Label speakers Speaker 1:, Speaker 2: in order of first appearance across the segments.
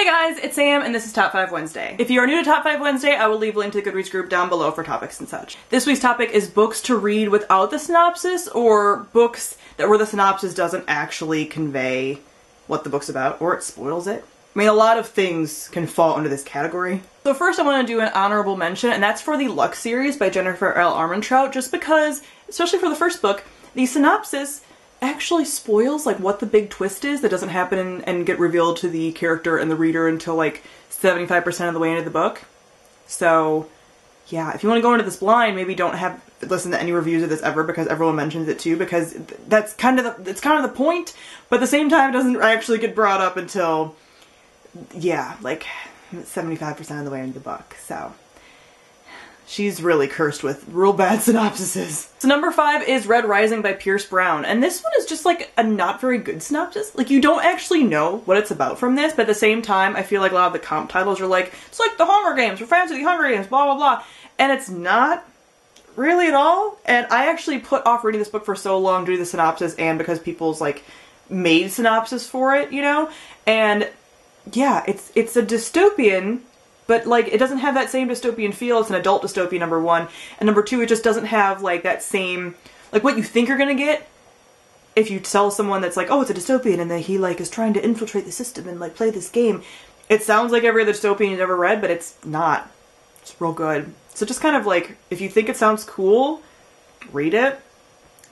Speaker 1: Hey guys, it's Sam and this is Top 5 Wednesday. If you are new to Top 5 Wednesday, I will leave a link to the Goodreads group down below for topics and such. This week's topic is books to read without the synopsis, or books where the synopsis doesn't actually convey what the book's about, or it spoils it. I mean, a lot of things can fall under this category. So first I want to do an honorable mention, and that's for the Luck series by Jennifer L. Armentrout, just because, especially for the first book, the synopsis actually spoils like what the big twist is that doesn't happen and get revealed to the character and the reader until like 75% of the way into the book. So yeah, if you want to go into this blind, maybe don't listen to any reviews of this ever, because everyone mentions it too, because that's kind of the point, but at the same time it doesn't actually get brought up until, yeah, like 75% of the way into the book. So she's really cursed with real bad synopsises. So number 5 is Red Rising by Pierce Brown, and this one is just like a not very good synopsis. Like, you don't actually know what it's about from this, but at the same time I feel like a lot of the comp titles are like, it's like the Hunger Games, we're fans of the Hunger Games, blah blah blah, and it's not really at all. And I actually put off reading this book for so long due to the synopsis and because people's like made synopsis for it, you know? And yeah, it's a dystopian, but like it doesn't have that same dystopian feel. It's an adult dystopian, number 1, and number 2, it just doesn't have like that same, like what you think you're gonna get if you tell someone that's like, oh, it's a dystopian, and then he like is trying to infiltrate the system and like play this game. It sounds like every other dystopian you've ever read, but it's not. It's real good. So just kind of like, if you think it sounds cool, read it,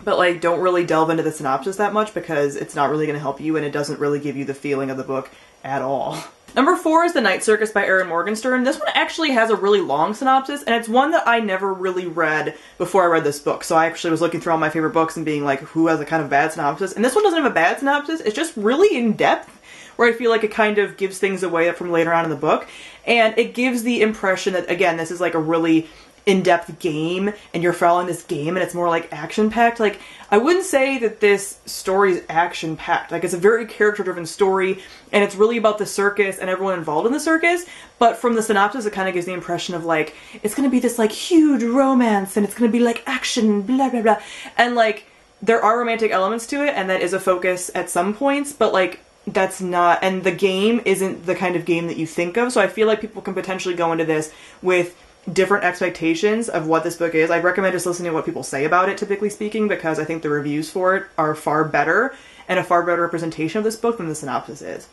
Speaker 1: but like don't really delve into the synopsis that much because it's not really gonna help you and it doesn't really give you the feeling of the book at all. Number 4 is The Night Circus by Erin Morgenstern. This one actually has a really long synopsis, and it's one that I never really read before I read this book. So I actually was looking through all my favorite books and being like, who has a kind of bad synopsis? And this one doesn't have a bad synopsis. It's just really in-depth, where I feel like it kind of gives things away from later on in the book. And it gives the impression that, again, this is like a really in-depth game, and you're following this game, and it's more like action-packed. Like, I wouldn't say that this story is action-packed. Like, it's a very character-driven story, and it's really about the circus and everyone involved in the circus, but from the synopsis it kind of gives the impression of like, it's gonna be this like huge romance, and it's gonna be like action, blah blah blah, and like, there are romantic elements to it, and that is a focus at some points, but like, that's not, and the game isn't the kind of game that you think of, so I feel like people can potentially go into this with different expectations of what this book is. I recommend just listening to what people say about it, typically speaking, because I think the reviews for it are far better and a far better representation of this book than the synopsis is.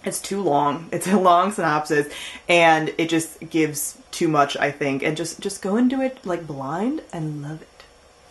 Speaker 1: It's too long. It's a long synopsis and it just gives too much, I think, and just go into it like blind and love it.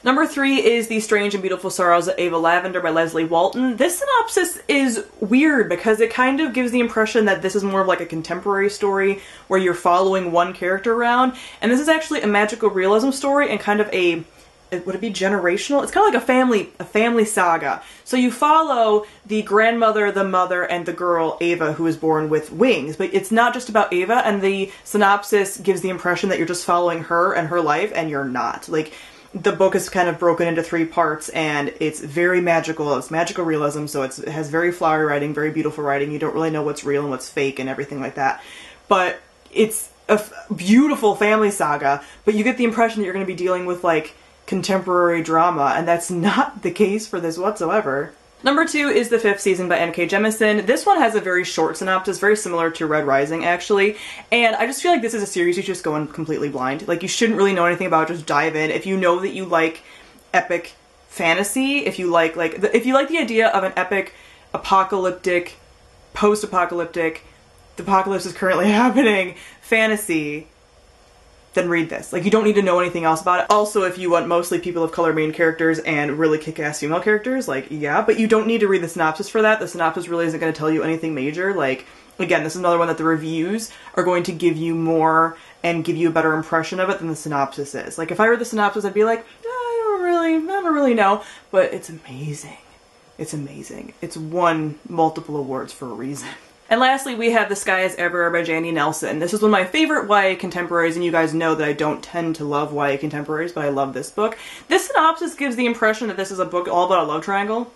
Speaker 1: Number 3 is The Strange and Beautiful Sorrows of Ava Lavender by Leslie Walton. This synopsis is weird because it kind of gives the impression that this is more of like a contemporary story where you're following one character around, and this is actually a magical realism story and kind of a, would it be generational? It's kind of like a family saga. So you follow the grandmother, the mother, and the girl Ava, who is born with wings, but it's not just about Ava, and the synopsis gives the impression that you're just following her and her life, and you're not. Like, the book is kind of broken into 3 parts, and it's very magical. It's magical realism, so it has very flowery writing, very beautiful writing. You don't really know what's real and what's fake and everything like that. But it's a beautiful family saga, but you get the impression that you're going to be dealing with, like, contemporary drama, and that's not the case for this whatsoever. Number 2 is The Fifth Season by N.K. Jemisin. This one has a very short synopsis, very similar to Red Rising, actually, and I just feel like this is a series you should just go in completely blind. Like, you shouldn't really know anything about it, just dive in. If you know that you like epic fantasy, if you like the idea of an epic, apocalyptic, post-apocalyptic, the apocalypse is currently happening, fantasy, then read this. Like, you don't need to know anything else about it. Also, if you want mostly people of color main characters and really kick-ass female characters, like, yeah, but you don't need to read the synopsis for that. The synopsis really isn't going to tell you anything major. Like, again, this is another one that the reviews are going to give you more and give you a better impression of it than the synopsis is. Like, if I read the synopsis, I'd be like, I don't really know, but it's amazing. It's amazing. It's won multiple awards for a reason. And lastly, we have The Sky is Everywhere by Jandy Nelson. This is one of my favorite YA contemporaries, and you guys know that I don't tend to love YA contemporaries, but I love this book. This synopsis gives the impression that this is a book all about a love triangle,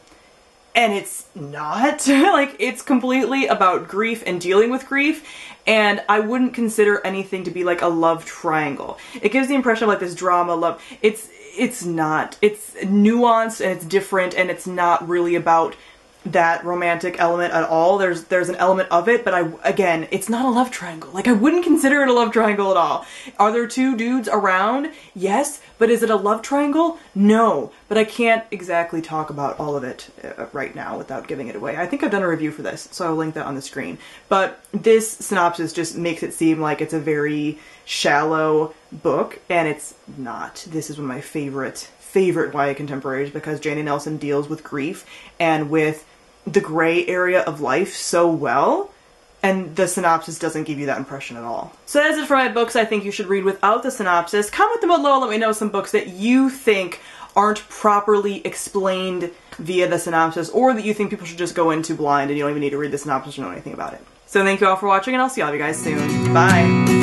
Speaker 1: and it's not. Like, it's completely about grief and dealing with grief, and I wouldn't consider anything to be like a love triangle. It gives the impression of like this drama love. It's not. It's nuanced and it's different, and it's not really about that romantic element at all. There's an element of it, but again, it's not a love triangle. Like, I wouldn't consider it a love triangle at all. Are there two dudes around? Yes, but is it a love triangle? No, but I can't exactly talk about all of it right now without giving it away. I think I've done a review for this, so I'll link that on the screen. But this synopsis just makes it seem like it's a very shallow book, and it's not. This is one of my favorite YA contemporaries, because Janie Nelson deals with grief and with the gray area of life so well, and the synopsis doesn't give you that impression at all. So that's it for my books I think you should read without the synopsis. Comment them below, let me know some books that you think aren't properly explained via the synopsis, or that you think people should just go into blind and you don't even need to read the synopsis or know anything about it. So thank you all for watching, and I'll see all of you guys soon. Bye!